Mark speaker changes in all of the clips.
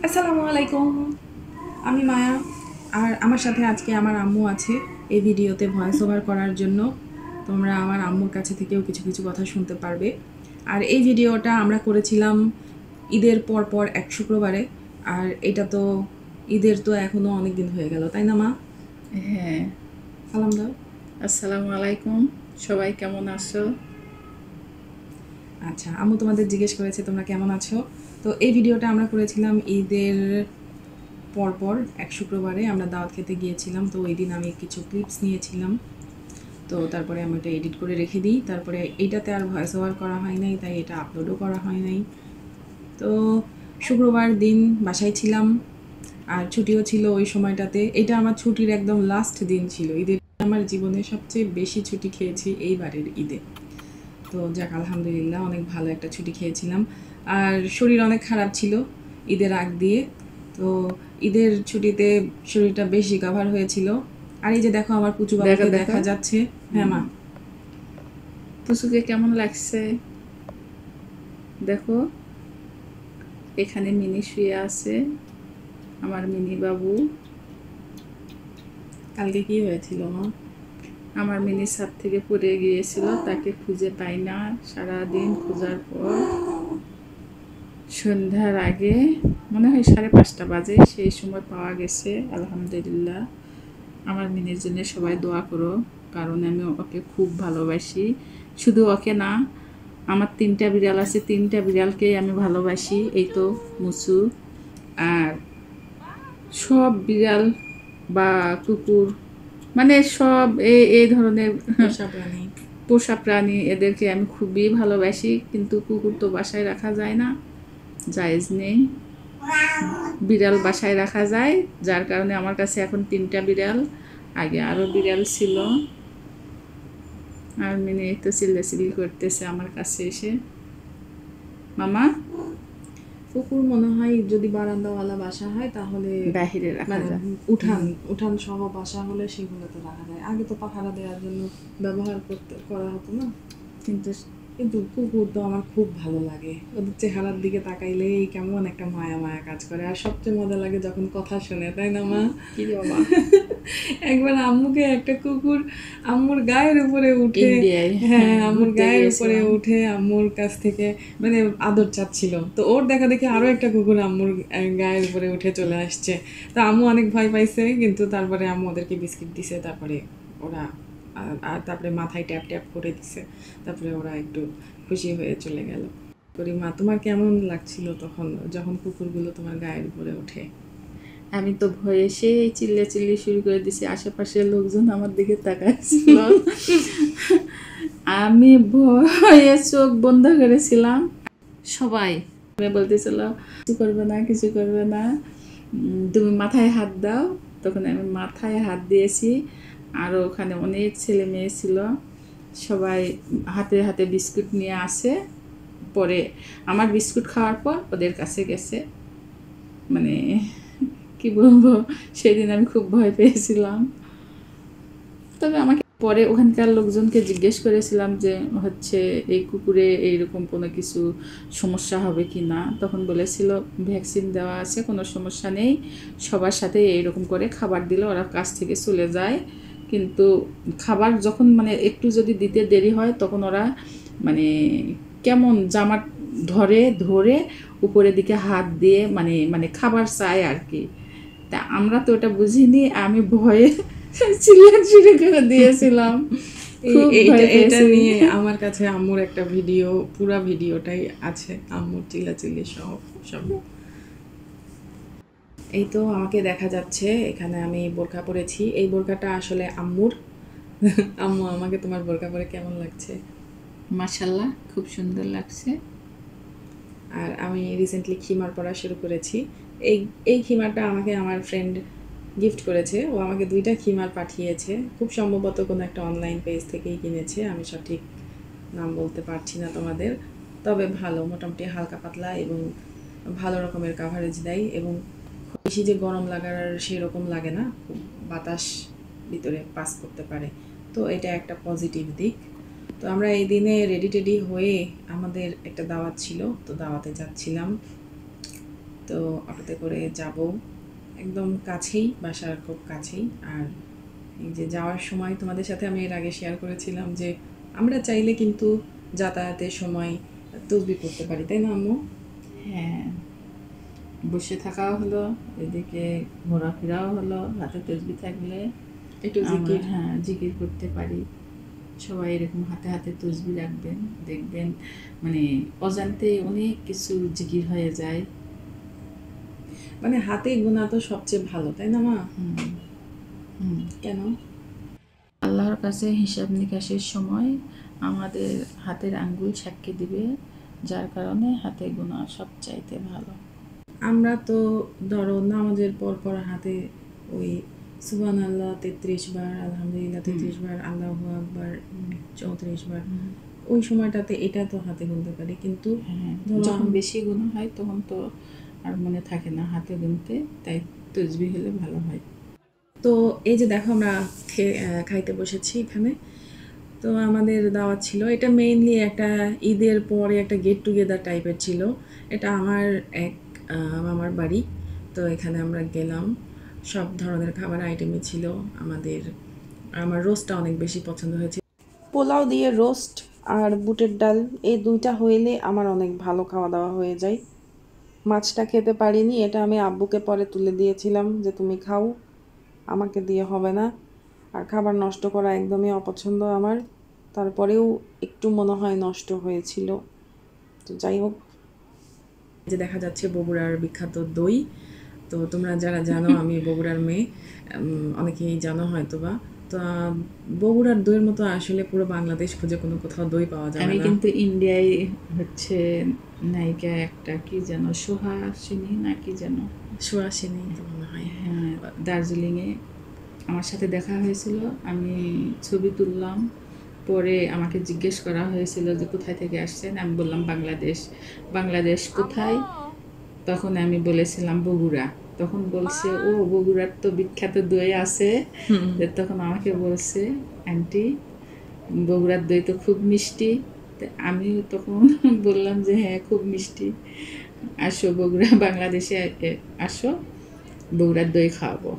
Speaker 1: আসসালামু আলাইকুম। আমি মায়া, আর আমার সাথে আজকে আমার আম্মু আছে এই ভিডিওতে ভয়েস ওভার করার জন্য। তোমরা আমার আম্মুর কাছে থেকেও কিছু কিছু কথা শুনতে পারবে। আর এই ভিডিওটা আমরা করেছিলাম ঈদের পর এক শুক্রবারে। আর এটা তো ঈদের তো এখনও অনেক দিন হয়ে গেল, তাই না মা?
Speaker 2: হ্যাঁ,
Speaker 1: সালাম দাও।
Speaker 2: আসসালামু আলাইকুম। সবাই কেমন আছো?
Speaker 1: আচ্ছা, আম্মু তোমাদের জিজ্ঞেস করেছে তোমরা কেমন আছো। তো এই ভিডিওটা আমরা করেছিলাম ঈদের পর এক শুক্রবারে। আমরা দাওয়াত খেতে গিয়েছিলাম, তো ওই দিন আমি কিছু ক্লিপস নিয়েছিলাম। তো তারপরে আমি এটা এডিট করে রেখে দিই। তারপরে এইটাতে আর ভয়েস ওভার করা হয় নাই, তাই এটা আপলোডও করা হয় নাই। তো শুক্রবার দিন বাসায় ছিলাম, আর ছুটিও ছিল ওই সময়টাতে। এটা আমার ছুটির একদম লাস্ট দিন ছিল ঈদের। আমার জীবনে সবচেয়ে বেশি ছুটি খেয়েছি এইবারের ঈদে। তো যাক, আলহামদুলিল্লাহ অনেক ভালো একটা ছুটি খেয়েছিলাম। আর শরীর অনেক খারাপ ছিল ঈদের আগ দিয়ে। তো ঈদের ছুটিতে শরীরটা বেশ রিকভার হয়েছিল। আর এই যে দেখো আমার পুচু
Speaker 2: দেখো
Speaker 1: বাবুকে
Speaker 2: দেখো
Speaker 1: দেখা যাচ্ছে। হ্যাঁ মা।
Speaker 2: পুচুকে কেমন লাগছে? দেখো, এখানে মিনি শুয়ে আছে, আমার মিনি বাবু।
Speaker 1: কালকে কি হয়েছিল মা?
Speaker 2: আমার মিনি ছাদ থেকে পড়ে গিয়েছিল, তাকে খুঁজে পাই না। সারাদিন খোঁজার পর সন্ধ্যার আগে, মনে হয় 5:30 বাজে, সেই সময় পাওয়া গেছে। আলহামদুলিল্লাহ। আমার মিনির জন্য সবাই দোয়া করো, কারণ আমি ওকে খুব ভালোবাসি। শুধু ওকে না, আমার 3টা বিড়াল আছে, 3টা বিড়ালকেই আমি ভালোবাসি। এই তো মুসু। আর সব বিড়াল বা কুকুর, মানে সব এই ধরনের
Speaker 1: পোষা প্রাণী।
Speaker 2: পোষা প্রাণী, এদেরকে আমি খুবই ভালোবাসি। কিন্তু কুকুর তো বাসায় রাখা যায় না, জায়েজ নেই। বিড়াল বাসায় রাখা যায়, যার কারণে আমার কাছে এখন 3টা বিড়াল। আগে আরও বিড়াল ছিল। আর মিনি তো চিল্লাচিল্লি করতেছে আমার কাছে এসে। মামা,
Speaker 1: কুকুর মনে হয় যদি বারান্দাওয়ালা বাসা হয় তাহলে
Speaker 2: বাহিরে রাখা
Speaker 1: মানে
Speaker 2: যায়।
Speaker 1: উঠান উঠান সহ বাসা হলে সেগুলো তো রাখা যায়। আগে তো পাখারা দেওয়ার জন্য ব্যবহার করা হতো না।
Speaker 2: কিন্তু
Speaker 1: কিন্তু কুকুর তো আমার খুব ভালো লাগে। ওদের চেহারার দিকে তাকাইলেই কেমন একটা মায়া মায়া কাজ করে। আর সবচেয়ে মজা লাগে যখন কথা শুনে, তাই না মা?
Speaker 2: কি রে বাবা,
Speaker 1: একবার আম্মুকে একটা কুকুর আম্মুর গায়ের উপরে উঠে,
Speaker 2: ইন্ডিয়ায়
Speaker 1: হ্যাঁ আম্মুর
Speaker 2: ঘুরতে
Speaker 1: গায়ের উপরে
Speaker 2: গিয়েছিলাম।
Speaker 1: উঠে আম্মুর কাছ থেকে মানে আদর চাচ্ছিল। তো ওর দেখা দেখি আরো একটা কুকুর আম্মুর গায়ের উপরে উঠে চলে আসছে। তো আম্মু অনেক ভয় পাইছে, কিন্তু তারপরে আম্মু ওদেরকে বিস্কিট দিছে। তারপরে ওরা আর তারপরে মাথায় ট্যাপ ট্যাপ করে দিছে। তারপরে ওরা একটু খুশি হয়ে চলে গেল। করি মা, তোমার কেমন লাগছিল তখন যখন কুকুরগুলো তোমার গায়ের উপরে ওঠে?
Speaker 2: আমি তো ভয়ে সেই চিল্লাচিল্লি শুরু করে দিছি, আশেপাশের লোকজন আমার দিকে তাকাচ্ছিল। আমি ভয়ে চোখ বন্ধ করেছিলাম। সবাই বলতেছিল কিছু করবে না, কিছু করবে না, তুমি মাথায় হাত দাও। তখন আমি মাথায় হাত দিয়েছি। আর ওখানে অনেক ছেলে মেয়ে ছিল, সবাই হাতে হাতে বিস্কুট নিয়ে আসে। পরে আমার বিস্কুট খাওয়ার পর ওদের কাছে গেছে। মানে কি বলবো, সেদিন আমি খুব ভয় পেয়েছিলাম। তবে আমাকে পরে ওখানকার লোকজনকে জিজ্ঞেস করেছিলাম যে হচ্ছে এই কুকুরে এইরকম কোনো কিছু সমস্যা হবে কি না। তখন বলেছিল ভ্যাকসিন দেওয়া আছে, কোনো সমস্যা নেই। সবার সাথে এইরকম করে খাবার দিলে ওরা কাছ থেকে চলে যায়। কিন্তু খাবার যখন মানে একটু যদি দিতে দেরি হয়, তখন ওরা মানে কেমন জামা ধরে ধরে উপরের দিকে হাত দিয়ে মানে মানে খাবার চায় আর কি। তা আমরা তো ওটা বুঝিনি, আমি ভয়ে চিল্লাচিল্লি করে দিয়েছিলাম। খুব
Speaker 1: এইটা
Speaker 2: ভয়
Speaker 1: এটা
Speaker 2: পেয়েছি।
Speaker 1: নিয়ে আমার কাছে আম্মুর একটা ভিডিও, পুরা ভিডিওটাই আছে আম্মুর চিল্লাচিল্লি সহ সব। এই তো আমাকে দেখা যাচ্ছে এখানে আমি বোরকা পরেছি। এই বোরকাটা আসলে আম্মুর। আম্মু, আমাকে তোমার বোরকা পরে কেমন লাগছে?
Speaker 2: মাশাল্লাহ, খুব সুন্দর লাগছে।
Speaker 1: আর আমি রিসেন্টলি খিমার পরা শুরু করেছি। এই এই খিমারটা আমাকে আমার ফ্রেন্ড গিফট করেছে। ও আমাকে 2টা খিমার পাঠিয়েছে। খুব সম্ভবত কোনো একটা অনলাইন পেজ থেকেই কিনেছে, আমি সঠিক নাম বলতে পারছি না তোমাদের। তবে ভালো, মোটামুটি হালকা পাতলা এবং ভালো রকমের কাভারেজ দেয়, এবং বেশি যে গরম লাগার সেরকম লাগে না, খুব বাতাস ভিতরে পাস করতে পারে। তো এটা একটা পজিটিভ দিক। তো আমরা এই দিনে রেডি টেডি হয়ে আমাদের একটা দাওয়াত ছিল, তো দাওয়াতে যাচ্ছিলাম। তো অটোতে করে যাব, একদম কাছেই, বাসার খুব কাছেই। আর এই যে যাওয়ার সময় তোমাদের সাথে আমি এর আগে শেয়ার করেছিলাম যে আমরা চাইলে কিন্তু যাতায়াতের সময় তসবিহ পড়তে পারি, তাই না আম্মু?
Speaker 2: হ্যাঁ, বসে থাকাও হলো, এদিকে ঘোরাফেরাও হলো, হাতে তসবিহ থাকলে
Speaker 1: একটু
Speaker 2: আমরা
Speaker 1: জিকির।
Speaker 2: হ্যাঁ জিকির করতে পারি। সবাই এরকম হাতে হাতে তসবিহ রাখবেন, দেখবেন মানে অজান্তে অনেক কিছু জিকির হয়ে যায়।
Speaker 1: মানে হাতে গোনা তো সবচেয়ে ভালো, তাই না মা?
Speaker 2: হুম হুম
Speaker 1: কেন?
Speaker 2: আল্লাহর কাছে হিসাব নিকাশের সময় আমাদের হাতের আঙ্গুল সাক্ষী দিবে, যার কারণে হাতে গোনা সবচাইতে ভালো।
Speaker 1: আমরা তো ধরো নামাজের পর পর হাতে ওই সুবহানাল্লাহ 33 বার, আলহামদুলিল্লাহ 33 বার, আল্লাহু আকবার 34 বার, ওই সময়টাতে এটা তো হাতে গুনতে পারি। কিন্তু
Speaker 2: হ্যাঁ,
Speaker 1: ধরো
Speaker 2: যখন বেশি গুণ হয় তখন তো আর মনে থাকে না হাতে গুনতে, তাই তসবিহ হলে ভালো হয়।
Speaker 1: তো এই যে দেখো আমরা খাইতে বসেছি এখানে। তো আমাদের দাওয়াত ছিল, এটা মেইনলি একটা ঈদের পরে একটা গেট টুগেদার টাইপের ছিল। এটা আমার এক মামার বাড়ি। তো এখানে আমরা গেলাম, সব ধরনের খাবার আইটেমই ছিল। আমার রোস্টটা অনেক বেশি পছন্দ হয়েছে। পোলাও দিয়ে রোস্ট আর বুটের ডাল, এই দুইটা হইলে আমার অনেক ভালো খাওয়া দাওয়া হয়ে যায়। মাছটা খেতে পারিনি, এটা আমি আব্বুকে পরে তুলে দিয়েছিলাম যে তুমি খাও, আমাকে দিয়ে হবে না। আর খাবার নষ্ট করা একদমই অপছন্দ আমার, তারপরেও একটু মনে হয় নষ্ট হয়েছিল। তো যাই হোক, যে দেখা যাচ্ছে বগুড়ার বিখ্যাত দই। তো তোমরা যারা জানো আমি বগুড়ার মেয়ে, অনেকেই জানো হয়তো বা। তো বগুড়ার দইয়ের মতো আসলে পুরো বাংলাদেশ খুঁজে কোনো কোথাও দই পাওয়া যাবে
Speaker 2: আমি
Speaker 1: না।
Speaker 2: কিন্তু ইন্ডিয়ায় হচ্ছে নায়িকা একটা কি যেন সুহাসিনী না কি যেন,
Speaker 1: সুহাসিনী তো মনে হয়।
Speaker 2: হ্যাঁ, দার্জিলিংয়ে আমার সাথে দেখা হয়েছিল, আমি ছবি তুললাম। পরে আমাকে জিজ্ঞেস করা হয়েছিল যে কোথায় থেকে আসছেন, আমি বললাম বাংলাদেশ। বাংলাদেশ কোথায়? তখন আমি বলেছিলাম বগুড়া। তখন বলছে ও বগুড়ার তো বিখ্যাত দই আছে। তখন আমাকে বলছে আন্টি বগুড়ার দই তো খুব মিষ্টি। আমি তখন বললাম যে হ্যাঁ খুব মিষ্টি, আসো বগুড়া বাংলাদেশে আসো, বগুড়ার দই খাওয়াবো।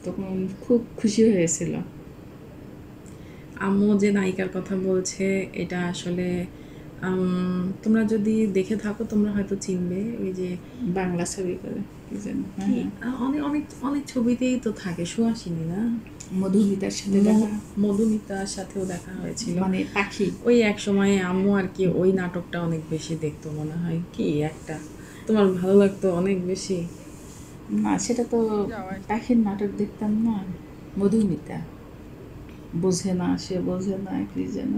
Speaker 2: তখন খুব খুশি হয়েছিল।
Speaker 1: আম্মু যে নায়িকার কথা বলছে এটা আসলে তোমরা যদি দেখে থাকো তোমরা হয়তো চিনবে। ওই যে
Speaker 2: বাংলা ছবি করে কি যেন,
Speaker 1: কি অনেক অনেক অনেক ছবিতেই তো থাকে সুহাসিনী না?
Speaker 2: মধুমিতার সাথে দেখা,
Speaker 1: মধুমিতার সাথেও দেখা হয়েছিল।
Speaker 2: মানে পাখি।
Speaker 1: ওই এক সময়ে আম্মু আর কি ওই নাটকটা অনেক বেশি দেখতো মনে হয়। কি একটা তোমার ভালো লাগতো অনেক বেশি?
Speaker 2: না সেটা তো পাখির নাটক দেখতাম না, মধুমিতা। বোঝে না, সে বোঝে না কি যেন।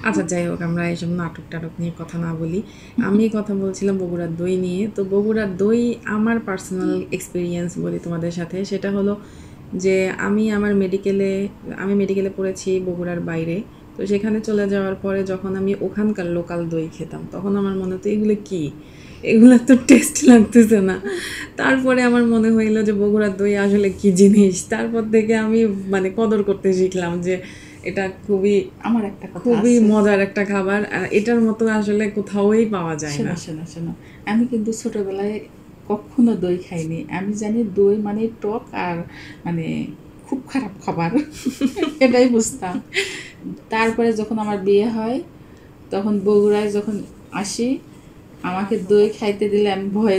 Speaker 1: আচ্ছা যাই হোক, আমরা এইসব নাটক টাটক নিয়ে কথা না বলি। আমি কথা বলছিলাম বগুড়ার দই নিয়ে। তো বগুড়ার দই আমার পার্সোনাল এক্সপিরিয়েন্স বলি তোমাদের সাথে, সেটা হলো যে আমি মেডিকেলে পড়েছি বগুড়ার বাইরে। তো সেখানে চলে যাওয়ার পরে যখন আমি ওখানকার লোকাল দই খেতাম তখন আমার মনে হতো এগুলো কি, এগুলো তো টেস্ট লাগতেছে না। তারপরে আমার মনে হইলো যে বগুড়ার দই আসলে কি জিনিস। তারপর থেকে আমি মানে কদর করতে শিখলাম যে এটা
Speaker 2: আমার একটা কথা
Speaker 1: খুবই
Speaker 2: আছে।
Speaker 1: মজার একটা খাবার, আর এটার মতো আসলে কোথাওই পাওয়া যায় না।
Speaker 2: শোনো শোনো শোনো, আমি কিন্তু ছোটবেলায় কখনো দই খাইনি। আমি জানি দই মানে টক আর মানে খুব খারাপ খাবার, এটাই বুঝতাম। তারপরে যখন আমার বিয়ে হয় তখন বগুড়ায় যখন আসি, আমাকে দই খাইতে দিলে আমি ভয়ে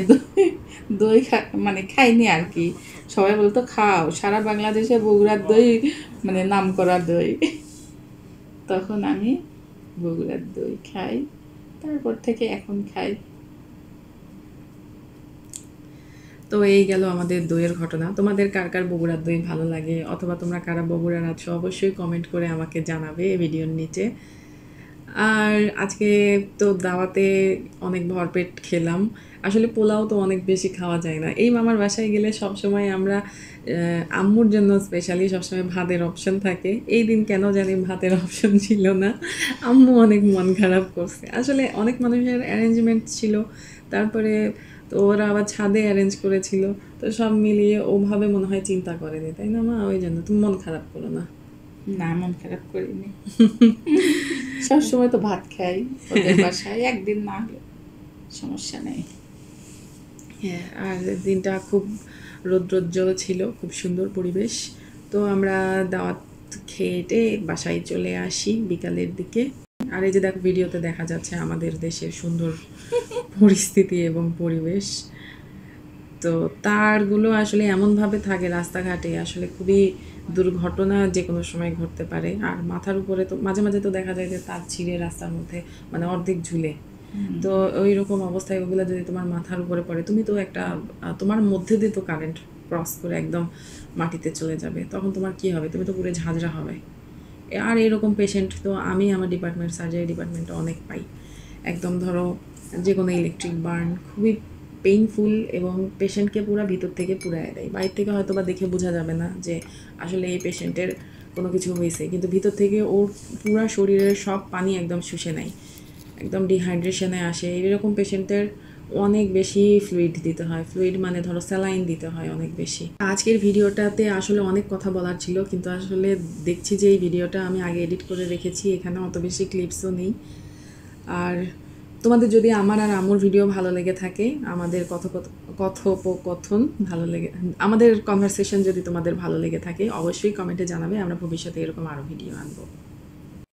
Speaker 2: দই মানে খাইনি আর কি। সবাই বলতো খাও, সারা বাংলাদেশে বগুড়ার দই মানে নাম করা দই। তখন আমি বগুড়ার দই খাই, তারপর থেকে এখন খাই।
Speaker 1: তো এই গেল আমাদের দইয়ের ঘটনা। তোমাদের কার কার বগুড়ার দই ভালো লাগে, অথবা তোমরা কারা বগুড়ার আছো অবশ্যই কমেন্ট করে আমাকে জানাবে এই ভিডিওর নিচে। আর আজকে তো দাওয়াতে অনেক ভরপেট খেলাম। আসলে পোলাও তো অনেক বেশি খাওয়া যায় না। এই মামার বাসায় গেলে সবসময় আমরা আম্মুর জন্য স্পেশালি সবসময় ভাতের অপশন থাকে। এই দিন কেন জানি ভাতের অপশন ছিল না, আম্মু অনেক মন খারাপ করছে। আসলে অনেক মানুষের অ্যারেঞ্জমেন্ট ছিল, তারপরে তো ওরা আবার ছাদে অ্যারেঞ্জ করেছিল। তো সব মিলিয়ে ওভাবে মনে হয় চিন্তা করেনি, তাই না মা? ওই জন্য তুমি মন খারাপ করো না।
Speaker 2: না মন খারাপ করিনি, সবসময় তো ভাত খাই ওদের বাসায়, একদিন না হলে সমস্যা নেই।
Speaker 1: হ্যাঁ, আর দিনটা খুব রৌদ্রোজ্জ্বল ছিল, খুব সুন্দর পরিবেশ। তো আমরা দাওয়াত খেয়ে বাসায় চলে আসি বিকালের দিকে। আর এই যে দেখো, ভিডিওতে দেখা যাচ্ছে আমাদের দেশের সুন্দর পরিস্থিতি এবং পরিবেশ। তো তারগুলো আসলে এমনভাবে থাকে রাস্তাঘাটে, আসলে খুবই দুর্ঘটনা যে কোনো সময় ঘটতে পারে। আর মাথার উপরে তো মাঝে মাঝে তো দেখা যায় যে তার ছিঁড়ে রাস্তার মধ্যে মানে অর্ধেক ঝুলে। তো ওই রকম অবস্থায় ওগুলো যদি তোমার মাথার উপরে পড়ে, তুমি তো একটা তোমার মধ্যে দিয়ে তো কারেন্ট ক্রস করে একদম মাটিতে চলে যাবে, তখন তোমার কি হবে? তুমি তো পুরো ঝাঁঝরা হবে। আর এরকম পেশেন্ট তো আমি আমার ডিপার্টমেন্ট, সার্জারি ডিপার্টমেন্টে অনেক পাই। একদম ধরো যে কোনো ইলেকট্রিক বার্ন খুবই পেইনফুল এবং পেশেন্টকে পুরো ভিতর থেকে পুড়ায় দেয়। বাইরে থেকে হয়তো বা দেখে বোঝা যাবে না যে আসলে এই পেশেন্টের কোনো কিছু হয়েছে, কিন্তু ভিতর থেকে ওর পুরো শরীরের সব পানি একদম শুষে নেয়, একদম ডিহাইড্রেশনে আসে। এরকম পেশেন্টের অনেক বেশি ফ্লুইড দিতে হয়। ফ্লুইড মানে ধরো স্যালাইন দিতে হয় অনেক বেশি। আজকের ভিডিওটাতে আসলে অনেক কথা বলার ছিল, কিন্তু আসলে দেখছি যে এই ভিডিওটা আমি আগে এডিট করে রেখেছি, এখানে অত বেশি ক্লিপসও নেই। আর তোমাদের যদি আমার আর আম্মুর ভিডিও ভালো লেগে থাকে, আমাদের কথোপকথন ভালো লেগে, আমাদের কনভারসেশন যদি তোমাদের ভালো লেগে থাকে, অবশ্যই কমেন্টে জানাবে। আমরা ভবিষ্যতে এরকম আরও ভিডিও আনবো।